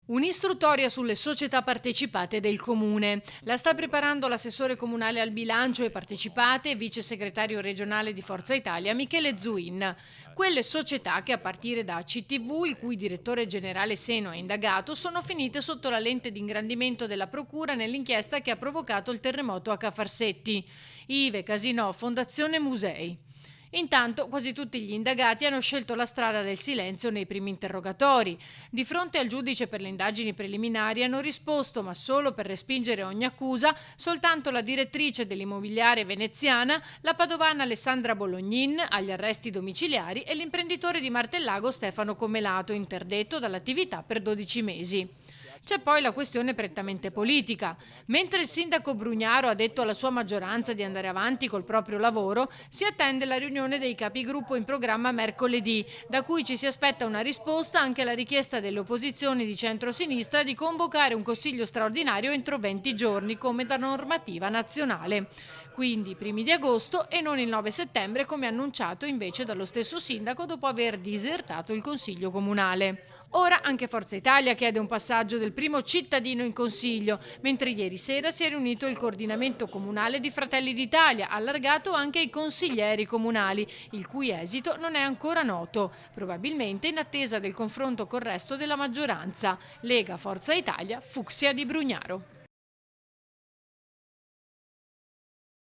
Un'istruttoria sulle società partecipate del Comune. La sta preparando l'assessore comunale al bilancio e partecipate e vice segretario regionale di Forza Italia Michele Zuin. Quelle società che a partire da CTV, il cui direttore generale Seno è indagato, sono finite sotto la lente di ingrandimento della procura nell'inchiesta che ha provocato il terremoto a Cafarsetti. IVE, Casinò, Fondazione Musei. Intanto quasi tutti gli indagati hanno scelto la strada del silenzio nei primi interrogatori. Di fronte al giudice per le indagini preliminari hanno risposto, ma solo per respingere ogni accusa, soltanto la direttrice dell'immobiliare veneziana, la padovana Alessandra Bolognin, agli arresti domiciliari, e l'imprenditore di Martellago Stefano Comelato, interdetto dall'attività per 12 mesi. C'è poi la questione prettamente politica. Mentre il sindaco Brugnaro ha detto alla sua maggioranza di andare avanti col proprio lavoro, si attende la riunione dei capigruppo in programma mercoledì, da cui ci si aspetta una risposta anche alla richiesta delle opposizioni di centrosinistra di convocare un consiglio straordinario entro 20 giorni, come da normativa nazionale. Quindi primi di agosto e non il 9 settembre, come annunciato invece dallo stesso sindaco dopo aver disertato il consiglio comunale. Ora anche Forza Italia chiede un passaggio del primo cittadino in consiglio, mentre ieri sera si è riunito il coordinamento comunale di Fratelli d'Italia, allargato anche ai consiglieri comunali, il cui esito non è ancora noto, probabilmente in attesa del confronto col resto della maggioranza. Lega, Forza Italia, Fucsia di Brugnaro.